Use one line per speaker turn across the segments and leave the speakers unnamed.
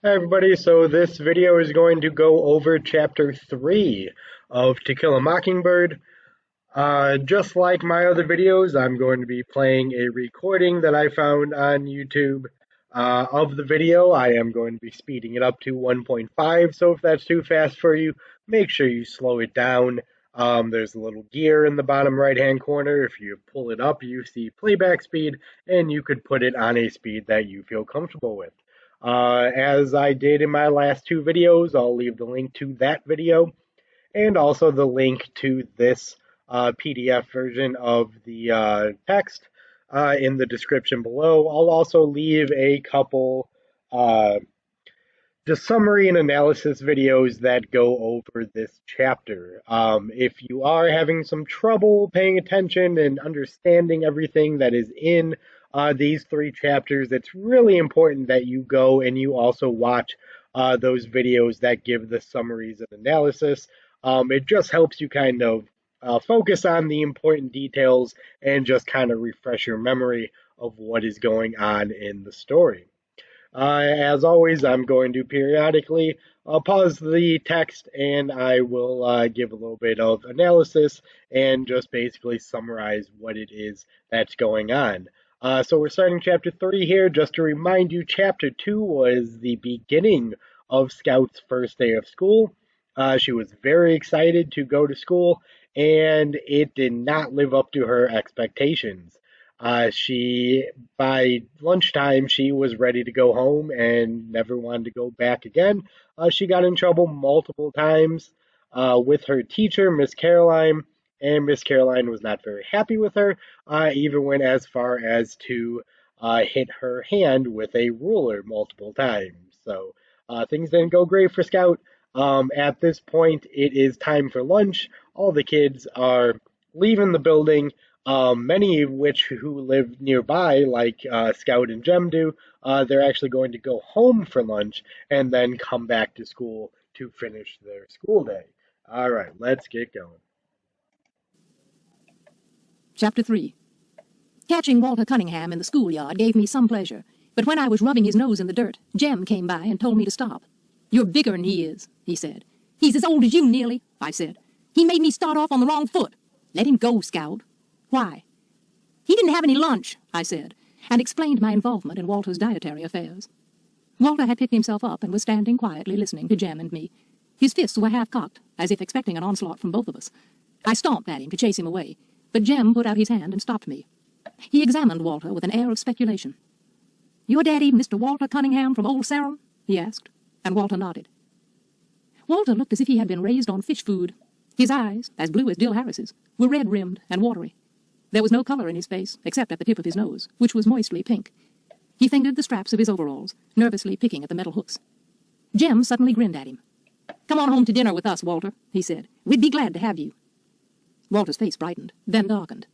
Hi everybody, so this video is going to go over Chapter 3 of To Kill a Mockingbird. Just like my other videos, I'm going to be playing a recording that I found on YouTube of the video. I am going to be speeding it up to 1.5, so if that's too fast for you, make sure you slow it down. There's a little gear in the bottom right-hand corner. If you pull it up, you see playback speed, and you could put it on a speed that you feel comfortable with. As I did in my last two videos, I'll leave the link to that video and also the link to this PDF version of the text in the description below. I'll also leave a couple uh, just summary and analysis videos that go over this chapter. If you are having some trouble paying attention and understanding everything that is in these three chapters, it's really important that you go and you also watch those videos that give the summaries and analysis. It just helps you kind of focus on the important details and just kind of refresh your memory of what is going on in the story. As always, I'm going to periodically pause the text and I will give a little bit of analysis and just basically summarize what it is that's going on. So we're starting Chapter 3 here. Just to remind you, Chapter 2 was the beginning of Scout's first day of school. She was very excited to go to school, and it did not live up to her expectations. She, by lunchtime, she was ready to go home and never wanted to go back again. She got in trouble multiple times with her teacher, Miss Caroline, and Miss Caroline was not very happy with her, even went as far as to hit her hand with a ruler multiple times. So things didn't go great for Scout. At this point, it is time for lunch. All the kids are leaving the building. Many of which who live nearby, like Scout and Jem do, they're actually going to go home for lunch and then come back to school to finish their school day. All right, let's get going.
Chapter 3. Catching Walter Cunningham in the schoolyard gave me some pleasure, but when I was rubbing his nose in the dirt, Jem came by and told me to stop. "You're bigger'n he is," he said. "He's as old as you, nearly," I said. "He made me start off on the wrong foot. Let him go, Scout." "Why?" "He didn't have any lunch," I said, and explained my involvement in Walter's dietary affairs. Walter had picked himself up and was standing quietly listening to Jem and me. His fists were half-cocked, as if expecting an onslaught from both of us. I stomped at him to chase him away, but Jem put out his hand and stopped me. He examined Walter with an air of speculation. "Your daddy, Mr. Walter Cunningham from Old Sarum?" he asked, and Walter nodded. Walter looked as if he had been raised on fish food. His eyes, as blue as Dill Harris's, were red-rimmed and watery. There was no color in his face, except at the tip of his nose, which was moistly pink. He fingered the straps of his overalls, nervously picking at the metal hooks. Jem suddenly grinned at him. "Come on home to dinner with us, Walter," he said. "We'd be glad to have you." Walter's face brightened, then darkened.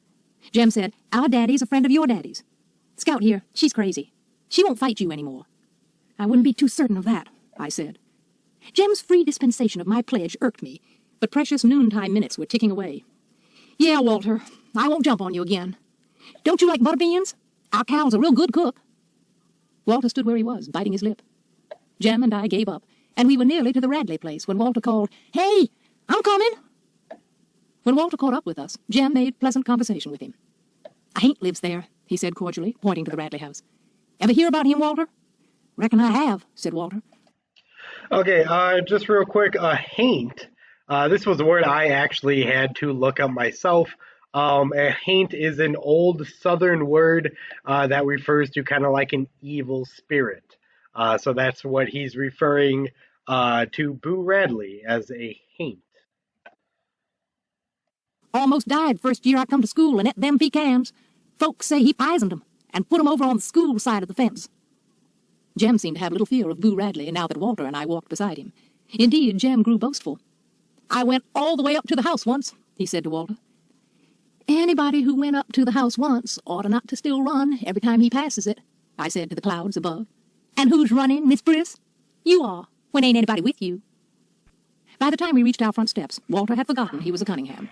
Jem said, "Our daddy's a friend of your daddy's. Scout here, she's crazy. She won't fight you anymore." "I wouldn't be too certain of that," I said. Jem's free dispensation of my pledge irked me, but precious noontime minutes were ticking away. "Yeah, Walter, I won't jump on you again. Don't you like butterbeans? Our Cal's a real good cook." Walter stood where he was, biting his lip. Jem and I gave up, and we were nearly to the Radley place when Walter called, "Hey, I'm coming." When Walter caught up with us, Jem made pleasant conversation with him. "A Haint lives there," he said cordially, pointing to the Radley house. "Ever hear about him, Walter?" "Reckon I have," said Walter.
Okay, just real quick, haint. This was a word I actually had to look up myself. A haint is an old Southern word that refers to kind of like an evil spirit. So that's what he's referring to Boo Radley as a haint.
"Almost died first year I come to school and ate them pecans. Folks say he poisoned 'em and put 'em over on the school side of the fence." Jem seemed to have little fear of Boo Radley now that Walter and I walked beside him. Indeed, Jem grew boastful. "I went all the way up to the house once," he said to Walter. "Anybody who went up to the house once ought not to still run every time he passes it," I said to the clouds above. "And who's running, Miss Briss?" "You are, when ain't anybody with you." By the time we reached our front steps, Walter had forgotten he was a Cunningham.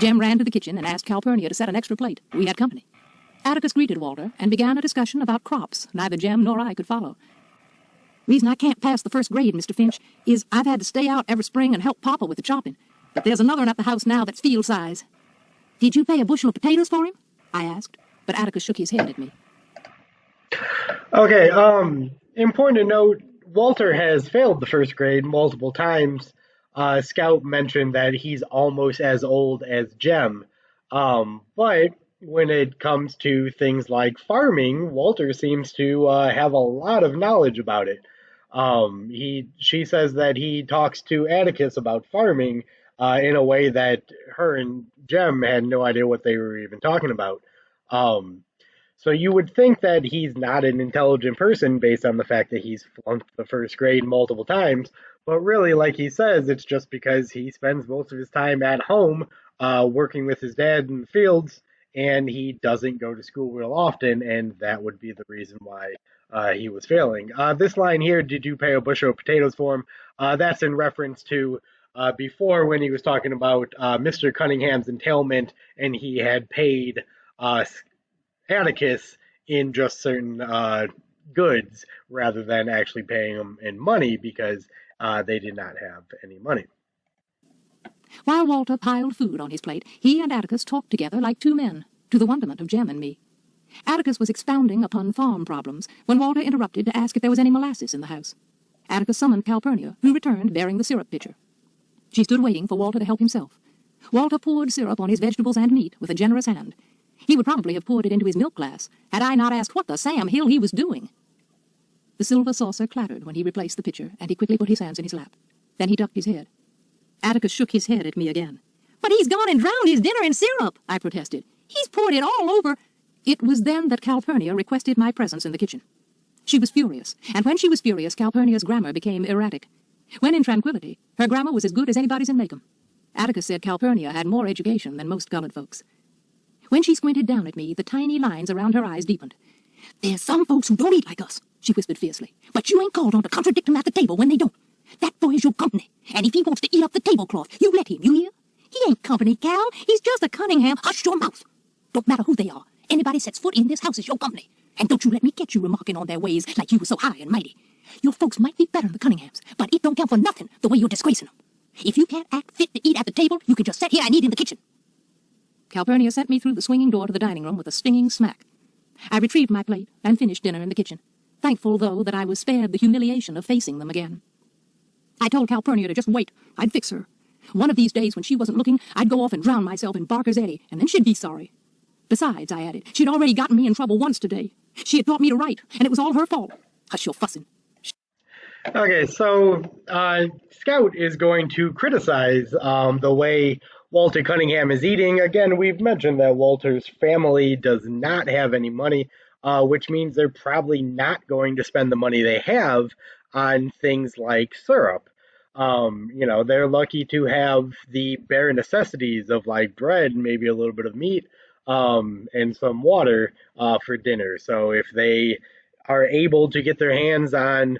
Jem ran to the kitchen and asked Calpurnia to set an extra plate. We had company. Atticus greeted Walter and began a discussion about crops neither Jem nor I could follow. Reason I can't pass the first grade, Mr. Finch, is I've had to stay out every spring and help Papa with the chopping. But there's another one at the house now that's field size. Did you pay a bushel of potatoes for him? I asked, but Atticus shook his head at me.
Okay, important to note, Walter has failed the first grade multiple times. Scout mentioned that he's almost as old as Jem. But when it comes to things like farming, Walter seems to have a lot of knowledge about it. She says that he talks to Atticus about farming in a way that her and Jem had no idea what they were even talking about. So you would think that he's not an intelligent person based on the fact that he's flunked the first grade multiple times, but really, like he says, it's just because he spends most of his time at home working with his dad in the fields, and he doesn't go to school real often, and that would be the reason why he was failing. This line here, did you pay a bushel of potatoes for him? That's in reference to before when he was talking about Mr. Cunningham's entailment, and he had paid Atticus in just certain goods rather than actually paying them in money because they did not have any money.
While Walter piled food on his plate, he and Atticus talked together like two men, to the wonderment of Jem and me. Atticus was expounding upon farm problems when Walter interrupted to ask if there was any molasses in the house. Atticus summoned Calpurnia, who returned bearing the syrup pitcher. She stood waiting for Walter to help himself. Walter poured syrup on his vegetables and meat with a generous hand. He would probably have poured it into his milk glass had I not asked what the Sam Hill he was doing. The silver saucer clattered when he replaced the pitcher, and he quickly put his hands in his lap. Then he ducked his head. Atticus shook his head at me again. "But he's gone and drowned his dinner in syrup," I protested. "He's poured it all over." It was then that Calpurnia requested my presence in the kitchen. She was furious, and when she was furious, Calpurnia's grammar became erratic. When in tranquility, her grammar was as good as anybody's in Macomb. Atticus said Calpurnia had more education than most colored folks. When she squinted down at me, the tiny lines around her eyes deepened. "There's some folks who don't eat like us," she whispered fiercely, "but you ain't called on to contradict them at the table when they don't. That boy is your company, and if he wants to eat up the tablecloth, you let him, you hear? He ain't company, Cal. He's just a Cunningham. Hush your mouth. Don't matter who they are. Anybody sets foot in this house is your company. And don't you let me get you remarking on their ways like you were so high and mighty. Your folks might be better than the Cunninghams, but it don't count for nothing the way you're disgracing them. If you can't act fit to eat at the table, you can just sit here and eat in the kitchen." Calpurnia sent me through the swinging door to the dining room with a stinging smack. I retrieved my plate and finished dinner in the kitchen, thankful, though, that I was spared the humiliation of facing them again. I told Calpurnia to just wait. I'd fix her. One of these days, when she wasn't looking, I'd go off and drown myself in Barker's eddy, and then she'd be sorry. Besides, I added, she'd already gotten me in trouble once today. She had taught me to write, and it was all her fault. Hush your fussing.
Okay, so Scout is going to criticize the way Walter Cunningham is eating. Again, we've mentioned that Walter's family does not have any money, which means they're probably not going to spend the money they have on things like syrup. They're lucky to have the bare necessities of like bread, maybe a little bit of meat, and some water for dinner. So if they are able to get their hands on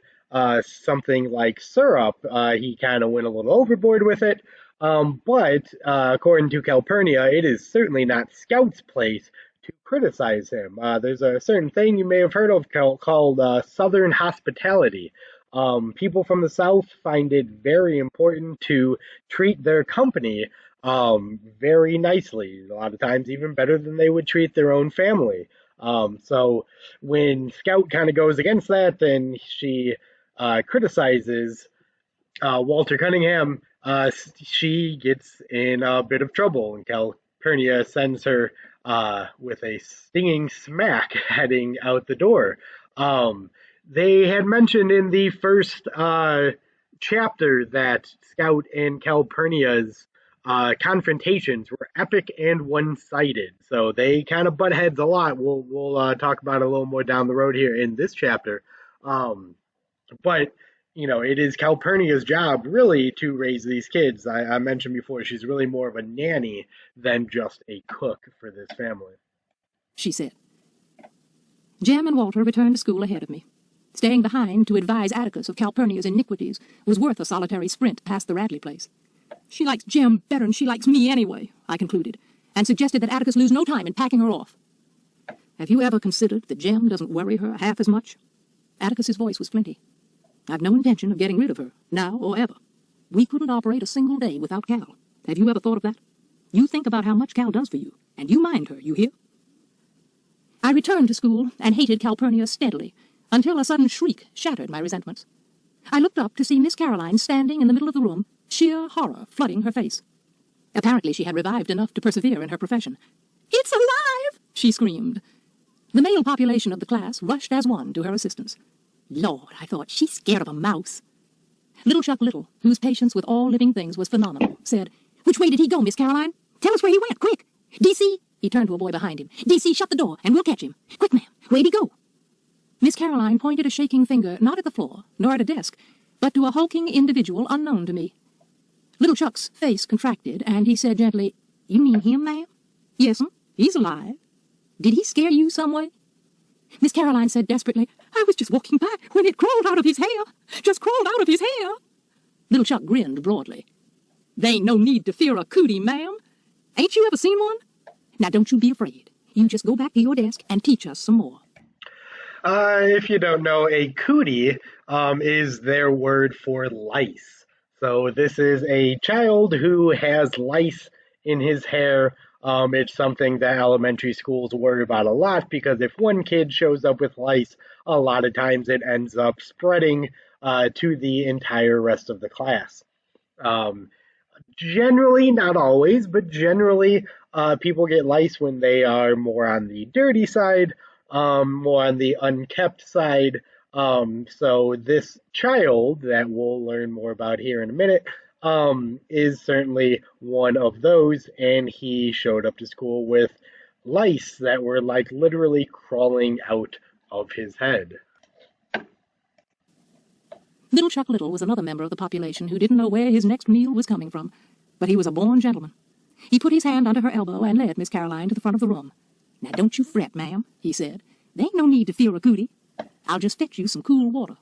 something like syrup, he kind of went a little overboard with it. But according to Calpurnia, it is certainly not Scout's place to criticize him. There's a certain thing you may have heard of called Southern hospitality. People from the South find it very important to treat their company very nicely, a lot of times even better than they would treat their own family. So when Scout kind of goes against that, then she criticizes Walter Cunningham. She gets in a bit of trouble, and Calpurnia sends her with a stinging smack heading out the door. They had mentioned in the first chapter that Scout and Calpurnia's confrontations were epic and one-sided. So they kind of butt heads a lot. We'll talk about it a little more down the road here in this chapter. But it is Calpurnia's job really to raise these kids. I mentioned before, she's really more of a nanny than just a cook for this family,
she said. Jem and Walter returned to school ahead of me. Staying behind to advise Atticus of Calpurnia's iniquities was worth a solitary sprint past the Radley place. "She likes Jem better than she likes me anyway," I concluded, and suggested that Atticus lose no time in packing her off. "Have you ever considered that Jem doesn't worry her half as much?" Atticus's voice was flinty. I've no intention of getting rid of her, now or ever. We couldn't operate a single day without Cal. Have you ever thought of that? You think about how much Cal does for you, and you mind her, you hear? I returned to school and hated Calpurnia steadily, until a sudden shriek shattered my resentments. I looked up to see Miss Caroline standing in the middle of the room, sheer horror flooding her face. Apparently she had revived enough to persevere in her profession. "It's alive!" she screamed. The male population of the class rushed as one to her assistance. Lord, I thought, she's scared of a mouse. Little Chuck Little, whose patience with all living things was phenomenal, said, "Which way did he go, Miss Caroline? Tell us where he went, quick! D.C.!" He turned to a boy behind him. "D.C., shut the door, and we'll catch him. Quick, ma'am, where'd he go?" Miss Caroline pointed a shaking finger not at the floor, nor at a desk, but to a hulking individual unknown to me. Little Chuck's face contracted, and he said gently, "You mean him, ma'am?" "Yes'm, he's alive." "Did he scare you some way?" Miss Caroline said desperately, "I was just walking by when it crawled out of his hair. Just crawled out of his hair." Little Chuck grinned broadly. "There ain't no need to fear a cootie, ma'am. Ain't you ever seen one? Now don't you be afraid. You just go back to your desk and teach us some more."
If you don't know, a cootie is their word for lice. So this is a child who has lice in his hair. It's something that elementary schools worry about a lot because if one kid shows up with lice, a lot of times it ends up spreading to the entire rest of the class. Generally, not always, but generally, people get lice when they are more on the dirty side, more on the unkept side. So this child that we'll learn more about here in a minute is certainly one of those, and he showed up to school with lice that were like literally crawling out of his head.
Little Chuck Little was another member of the population who didn't know where his next meal was coming from, but he was a born gentleman. He put his hand under her elbow and led Miss Caroline to the front of the room. "Now don't you fret, ma'am," he said. "There ain't no need to fear a cootie. I'll just fetch you some cool water."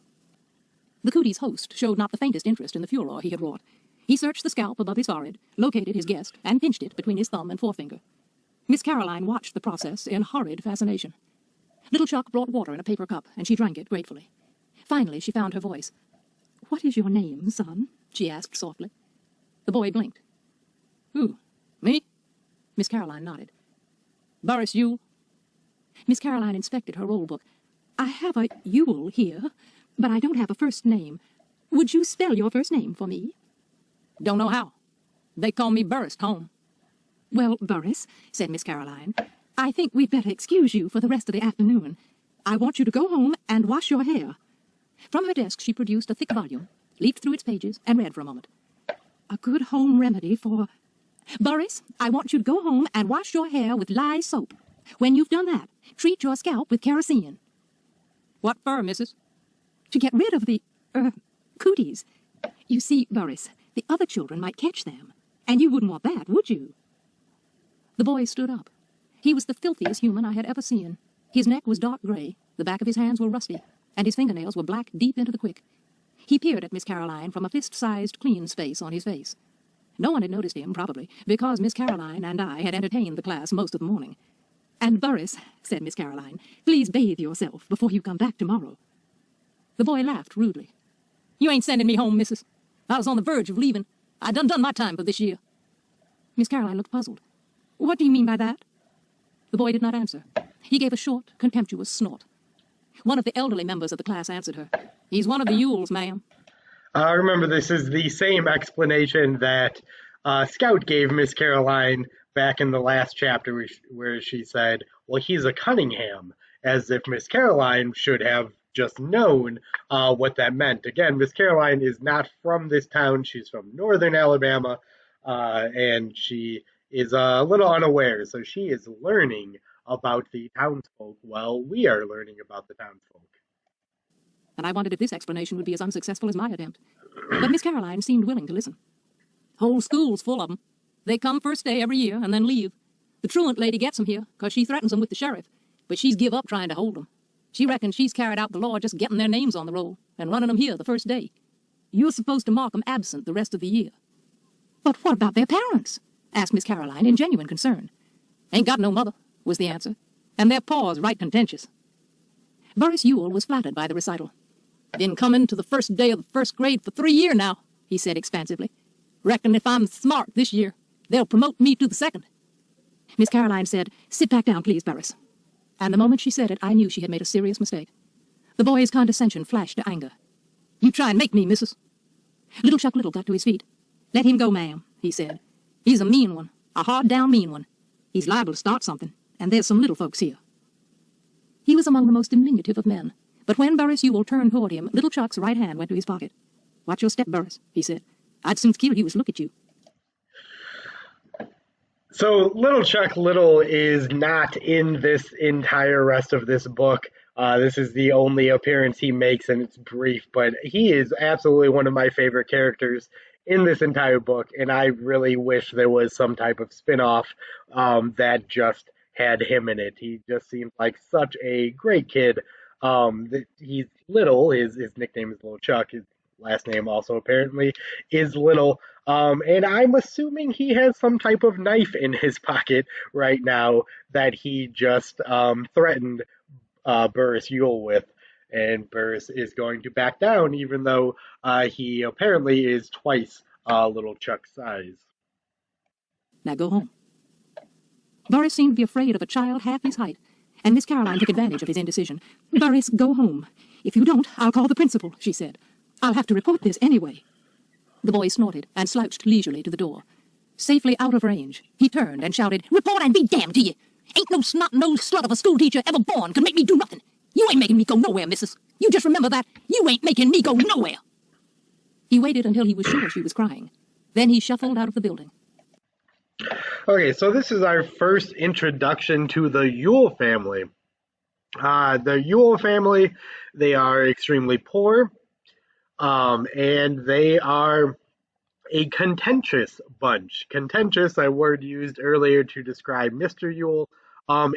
The cootie's host showed not the faintest interest in the furor he had wrought. He searched the scalp above his forehead, located his guest, and pinched it between his thumb and forefinger. Miss Caroline watched the process in horrid fascination. Little Chuck brought water in a paper cup, and she drank it gratefully. Finally, she found her voice. "What is your name, son?" she asked softly. The boy blinked. "Who? Me?" Miss Caroline nodded. "Boris Yule." Miss Caroline inspected her roll book. "I have a Yule here, but I don't have a first name. Would you spell your first name for me?" "Don't know how. They call me Burris home." "Well, Burris," said Miss Caroline, "I think we'd better excuse you for the rest of the afternoon. I want you to go home and wash your hair." From her desk she produced a thick volume, leafed through its pages, and read for a moment. "A good home remedy for... Burris, I want you to go home and wash your hair with lye soap. When you've done that, treat your scalp with kerosene." "What for, missus?" "To get rid of the, cooties. You see, Burris, the other children might catch them, and you wouldn't want that, would you?" The boy stood up. He was the filthiest human I had ever seen. His neck was dark gray, the back of his hands were rusty, and his fingernails were black deep into the quick. He peered at Miss Caroline from a fist-sized clean space on his face. No one had noticed him, probably, because Miss Caroline and I had entertained the class most of the morning. "And Burris," said Miss Caroline, "please bathe yourself before you come back tomorrow." The boy laughed rudely. "You ain't sending me home, missus. I was on the verge of leaving. I done my time for this year." Miss Caroline looked puzzled. "What do you mean by that?" The boy did not answer. He gave a short, contemptuous snort. One of the elderly members of the class answered her. "He's one of the Yules, ma'am."
Remember, this is the same explanation that Scout gave Miss Caroline back in the last chapter where she said, "Well, he's a Cunningham," as if Miss Caroline should have just known what that meant. Again, Miss Caroline is not from this town. She's from northern Alabama, and she is a little unaware, so she is learning about the townsfolk while we are learning about the townsfolk.
And I wondered if this explanation would be as unsuccessful as my attempt. But Miss Caroline seemed willing to listen. "Whole school's full of 'em. They come first day every year and then leave. The truant lady gets 'em here 'cause she threatens 'em with the sheriff, but she's give up trying to hold 'em. She reckons she's carried out the law just getting their names on the roll and running 'em here the first day. You're supposed to mark 'em absent the rest of the year." "But what about their parents?" asked Miss Caroline in genuine concern. "Ain't got no mother," was the answer, "and their pa's right contentious." Boris Yule was flattered by the recital. Been coming to the first day of the first grade for 3 years now, he said expansively. Reckon if I'm smart this year, they'll promote me to the second. Miss Caroline said, "Sit back down, please, Burris." And the moment she said it, I knew she had made a serious mistake. The boy's condescension flashed to anger. "You try and make me, missus." Little Chuck Little got to his feet. "Let him go, ma'am," he said. "He's a mean one, a hard-down mean one. He's liable to start something, and there's some little folks here." He was among the most diminutive of men, but when Burris Ewell turned toward him, Little Chuck's right hand went to his pocket. "Watch your step, Burris," he said. "I'd soon kill you as look at you."
So Little Chuck Little is not in this entire rest of this book. This is the only appearance he makes, and it's brief, but he is absolutely one of my favorite characters in this entire book, and I really wish there was some type of spin-off that just had him in it. He just seems like such a great kid. He's little, his nickname is Little Chuck, his last name also apparently is Little, and I'm assuming he has some type of knife in his pocket right now that he just threatened Burris Ewell with, and Burris is going to back down even though he apparently is twice Little Chuck's size.
"Now go home." Burris seemed to be afraid of a child half his height, and Miss Caroline took advantage of his indecision. "Burris, go home. If you don't, I'll call the principal," she said. "I'll have to report this anyway." The boy snorted and slouched leisurely to the door. Safely out of range, he turned and shouted, "Report and be damned to you! Ain't no snot-nosed slut of a schoolteacher ever born could make me do nothing. You ain't making me go nowhere, missus. You just remember that. You ain't making me go nowhere." He waited until he was sure she was crying. Then he shuffled out of the building.
Okay, so this is our first introduction to the Ewell family. The Ewell family, they are extremely poor, and they are a contentious bunch. Contentious, a word used earlier to describe Mr. Ewell,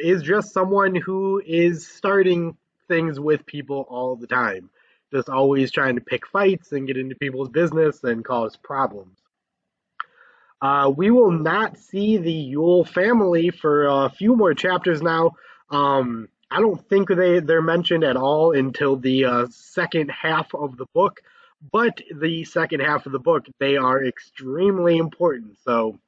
is just someone who is starting things with people all the time. Just always trying to pick fights and get into people's business and cause problems. We will not see the Ewell family for a few more chapters now. I don't think they're mentioned at all until the second half of the book, but the second half of the book, they are extremely important. So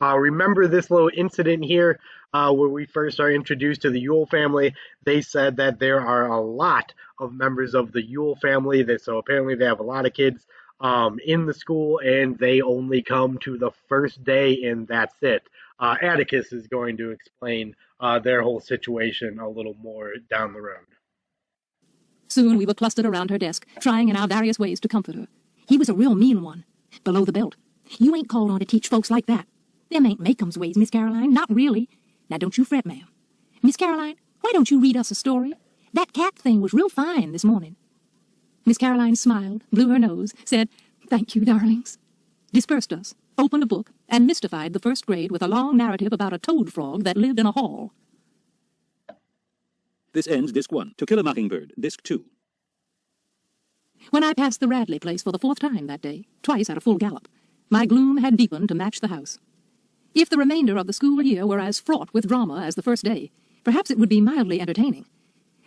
remember this little incident here where we first are introduced to the Ewell family. They said that there are a lot of members of the Ewell family, so apparently they have a lot of kids in the school, and they only come to the first day, and that's it. Atticus is going to explain their whole situation a little more down the road.
Soon we were clustered around her desk, trying in our various ways to comfort her. He was a real mean one. Below the belt. "You ain't called on to teach folks like that. Them ain't Makeum's ways, Miss Caroline, not really. Now don't you fret, ma'am. Miss Caroline, why don't you read us a story? That cat thing was real fine this morning." Miss Caroline smiled, blew her nose, said, "Thank you, darlings," dispersed us, opened a book, and mystified the first grade with a long narrative about a toad frog that lived in a hall.
This ends Disc 1. To Kill a Mockingbird, Disc 2.
When I passed the Radley place for the 4th time that day, twice at a full gallop, my gloom had deepened to match the house. If the remainder of the school year were as fraught with drama as the first day, perhaps it would be mildly entertaining.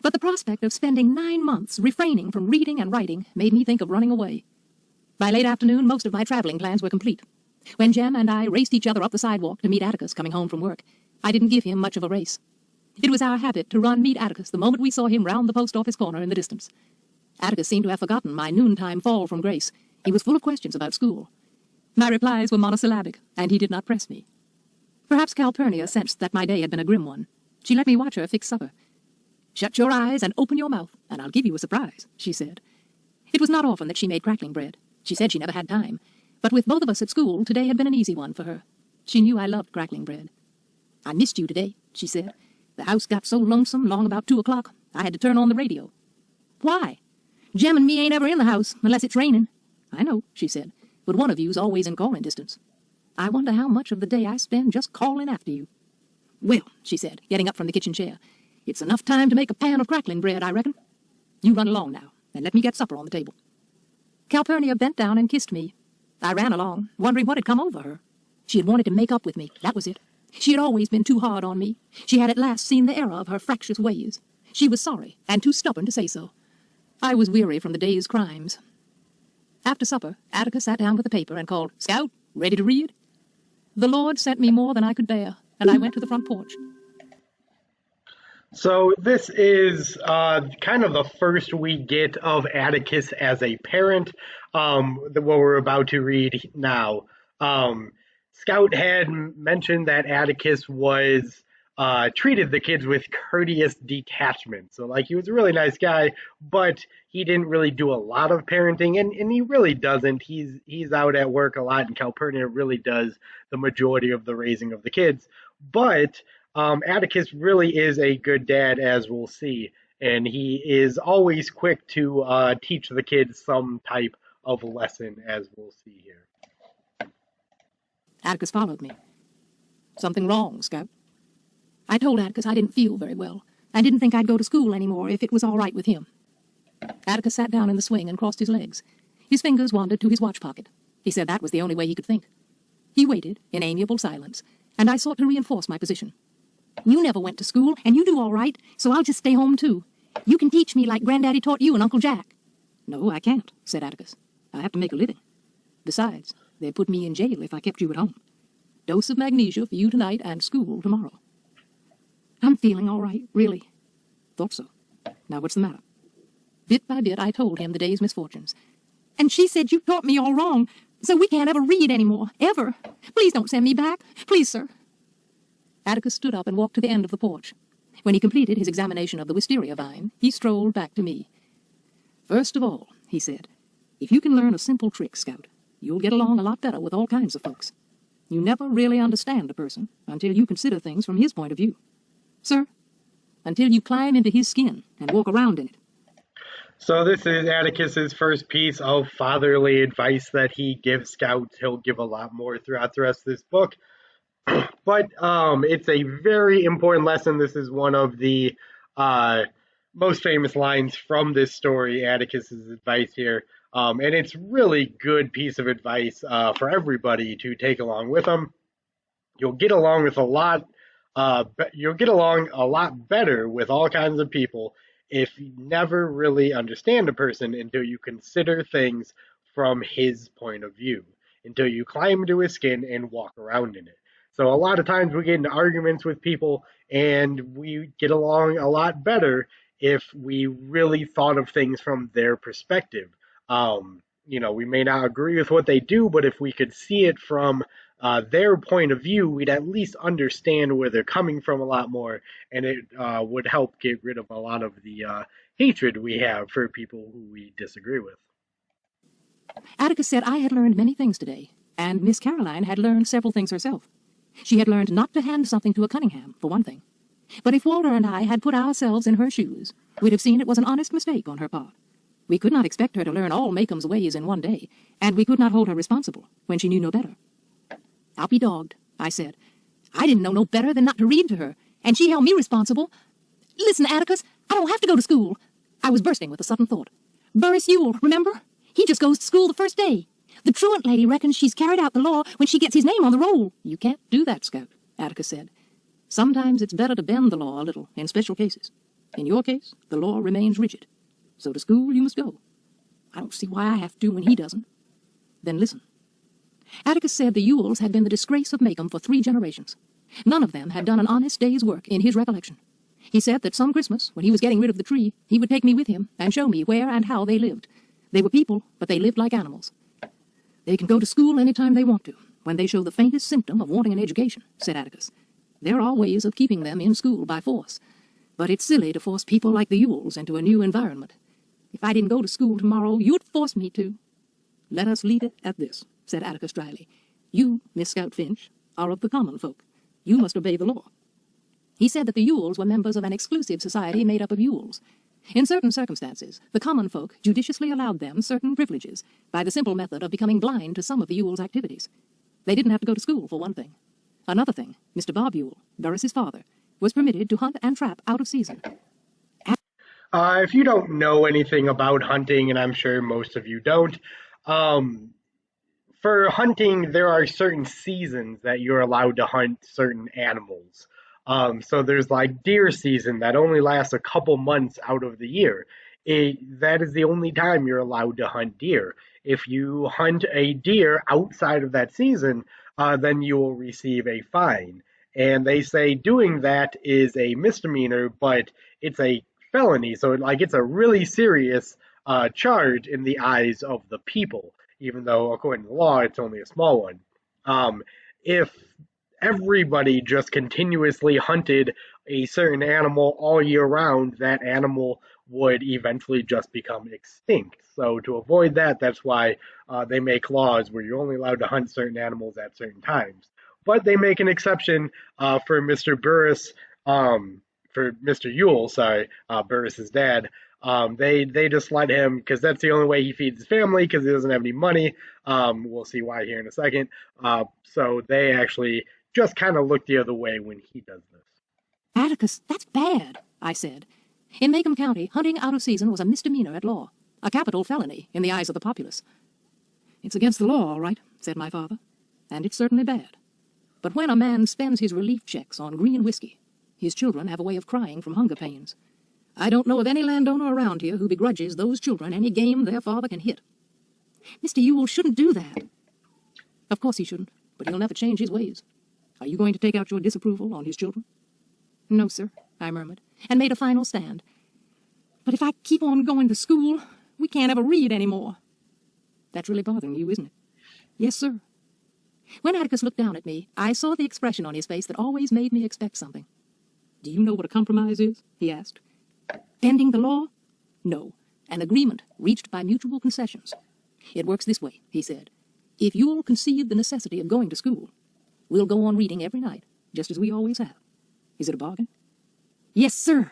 But the prospect of spending 9 months refraining from reading and writing made me think of running away. By late afternoon, most of my traveling plans were complete. When Jem and I raced each other up the sidewalk to meet Atticus coming home from work, I didn't give him much of a race. It was our habit to run meet Atticus the moment we saw him round the post office corner in the distance. Atticus seemed to have forgotten my noontime fall from grace. He was full of questions about school. My replies were monosyllabic, and he did not press me. Perhaps Calpurnia sensed that my day had been a grim one. She let me watch her fix supper. "Shut your eyes and open your mouth, and I'll give you a surprise," she said. It was not often that she made crackling bread. She said she never had time. But with both of us at school, today had been an easy one for her. She knew I loved crackling bread. "I missed you today," she said. "The house got so lonesome long about 2 o'clock, I had to turn on the radio." "Why?" "Jem and me ain't ever in the house, unless it's raining." "I know," she said, "but one of you's always in calling distance. I wonder how much of the day I spend just calling after you." "Well," she said, getting up from the kitchen chair, "it's enough time to make a pan of crackling bread, I reckon. You run along now, and let me get supper on the table." Calpurnia bent down and kissed me. I ran along, wondering what had come over her. She had wanted to make up with me, that was it. She had always been too hard on me. She had at last seen the error of her fractious ways. She was sorry, and too stubborn to say so. I was weary from the day's crimes. After supper, Atticus sat down with the paper and called, "Scout, ready to read?" The Lord sent me more than I could bear, and I went to the front porch.
So this is kind of the first we get of Atticus as a parent, what we're about to read now. Scout had mentioned that Atticus was treated the kids with courteous detachment. So like he was a really nice guy, but he didn't really do a lot of parenting, and he really doesn't. He's out at work a lot, and Calpurnia really does the majority of the raising of the kids. But Atticus really is a good dad, as we'll see, and he is always quick to teach the kids some type of lesson, as we'll see here.
Atticus followed me. "Something wrong, Scout?" I told Atticus I didn't feel very well, and didn't think I'd go to school anymore if it was all right with him. Atticus sat down in the swing and crossed his legs. His fingers wandered to his watch pocket. He said that was the only way he could think. He waited in amiable silence, and I sought to reinforce my position. "You never went to school, and you do all right, so I'll just stay home too. You can teach me like Granddaddy taught you and Uncle Jack." "No, I can't," said Atticus. "I have to make a living. Besides, they'd put me in jail if I kept you at home. Dose of magnesia for you tonight and school tomorrow." "I'm feeling all right, really." "Thought so. Now what's the matter?" Bit by bit, I told him the day's misfortunes. "And she said you taught me all wrong, so we can't ever read anymore, ever. Please don't send me back. Please, sir." Atticus stood up and walked to the end of the porch. When he completed his examination of the wisteria vine, he strolled back to me. "First of all," he said, "if you can learn a simple trick, Scout, you'll get along a lot better with all kinds of folks. You never really understand a person until you consider things from his point of view. Sir, until you climb into his skin and walk around in it."
So this is Atticus's first piece of fatherly advice that he gives Scout. He'll give a lot more throughout the rest of this book. But it's a very important lesson. This is one of the most famous lines from this story, Atticus's advice here. And it's really good piece of advice for everybody to take along with him. You'll get along with you'll get along a lot better with all kinds of people if you never really understand a person until you consider things from his point of view, until you climb into his skin and walk around in it. So a lot of times we get into arguments with people and we get along a lot better if we really thought of things from their perspective. We may not agree with what they do, but if we could see it from their point of view, we'd at least understand where they're coming from a lot more, and it would help get rid of a lot of the hatred we have for people who we disagree with.
Atticus said I had learned many things today, and Miss Caroline had learned several things herself. She had learned not to hand something to a Cunningham, for one thing. But if Walter and I had put ourselves in her shoes, we'd have seen it was an honest mistake on her part. We could not expect her to learn all Macomb's ways in one day, and we could not hold her responsible when she knew no better. "I'll be dogged," I said. "I didn't know no better than not to read to her, and she held me responsible. Listen, Atticus, I don't have to go to school." I was bursting with a sudden thought. "Burris Ewell, remember? He just goes to school the first day. The truant lady reckons she's carried out the law when she gets his name on the roll." "You can't do that, Scout," Atticus said. "Sometimes it's better to bend the law a little in special cases. In your case, the law remains rigid. So to school you must go. I don't see why I have to when he doesn't." "Then listen." Atticus said the Ewells had been the disgrace of Macomb for 3 generations. None of them had done an honest day's work in his recollection. He said that some Christmas, when he was getting rid of the tree, he would take me with him and show me where and how they lived. They were people, but they lived like animals. "They can go to school any time they want to, when they show the faintest symptom of wanting an education," said Atticus. "There are ways of keeping them in school by force, but it's silly to force people like the Ewells into a new environment. If I didn't go to school tomorrow, you'd force me to." "Let us leave it at this," said Atticus dryly. "You, Miss Scout Finch, are of the common folk. You must obey the law." He said that the Ewells were members of an exclusive society made up of Ewells. In certain circumstances, the common folk judiciously allowed them certain privileges by the simple method of becoming blind to some of the Ewells' activities. They didn't have to go to school, for one thing. Another thing, Mr. Bob Ewell, Burris's father, was permitted to hunt and trap out of season.
If you don't know anything about hunting, and I'm sure most of you don't, for hunting, there are certain seasons that you're allowed to hunt certain animals. So there's like deer season that only lasts a couple months out of the year. that is the only time you're allowed to hunt deer. If you hunt a deer outside of that season, then you will receive a fine. And they say doing that is a misdemeanor, but it's a felony. So it's a really serious charge in the eyes of the people, even though according to the law it's only a small one. If everybody just continuously hunted a certain animal all year round, that animal would eventually just become extinct. So to avoid that, that's why they make laws where you're only allowed to hunt certain animals at certain times. But they make an exception for Mr. Burris, for Mr. Yule, sorry, Burris's dad. They just let him because that's the only way he feeds his family because he doesn't have any money. We'll see why here in a second. So they actually just kind of look the other way when he does this.
Atticus, that's bad, I said. In Macomb County, hunting out of season was a misdemeanor at law, a capital felony in the eyes of the populace. It's against the law, all right, said my father, and it's certainly bad. But when a man spends his relief checks on green whiskey, his children have a way of crying from hunger pains. I don't know of any landowner around here who begrudges those children any game their father can hit. Mr. Yule shouldn't do that. Of course he shouldn't, but he'll never change his ways. Are you going to take out your disapproval on his children? No, sir, I murmured, and made a final stand. But if I keep on going to school, we can't ever read anymore. That's really bothering you, isn't it? Yes, sir. When Atticus looked down at me, I saw the expression on his face that always made me expect something. Do you know what a compromise is? He asked. Bending the law? No, an agreement reached by mutual concessions. It works this way, he said. If you'll concede the necessity of going to school, we'll go on reading every night, just as we always have. Is it a bargain? Yes, sir.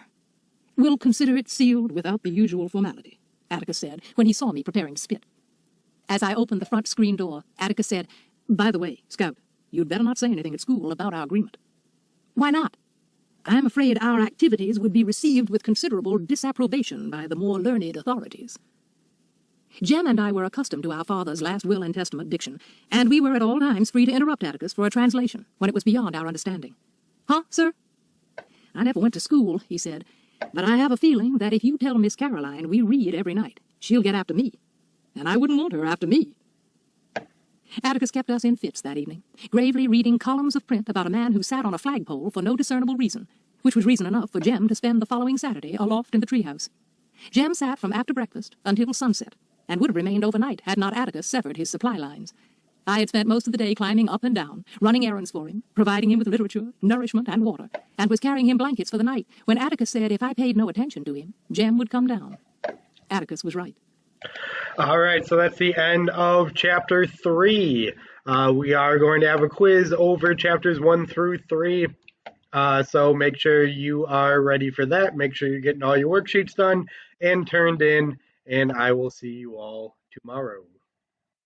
We'll consider it sealed without the usual formality, Atticus said when he saw me preparing to spit. As I opened the front screen door, Atticus said, By the way, Scout, you'd better not say anything at school about our agreement. Why not? I'm afraid our activities would be received with considerable disapprobation by the more learned authorities. Jem and I were accustomed to our father's last will and testament diction, and we were at all times free to interrupt Atticus for a translation when it was beyond our understanding. Huh, sir? I never went to school, he said, but I have a feeling that if you tell Miss Caroline we read every night, she'll get after me, and I wouldn't want her after me. Atticus kept us in fits that evening, gravely reading columns of print about a man who sat on a flagpole for no discernible reason, which was reason enough for Jem to spend the following Saturday aloft in the treehouse. Jem sat from after breakfast until sunset, and would have remained overnight had not Atticus severed his supply lines. I had spent most of the day climbing up and down, running errands for him, providing him with literature, nourishment, and water, and was carrying him blankets for the night when Atticus said if I paid no attention to him, Jem would come down. Atticus was right.
All right, so that's the end of Chapter 3. We are going to have a quiz over Chapters 1 through 3. So make sure you are ready for that. Make sure you're getting all your worksheets done and turned in, and I will see you all tomorrow.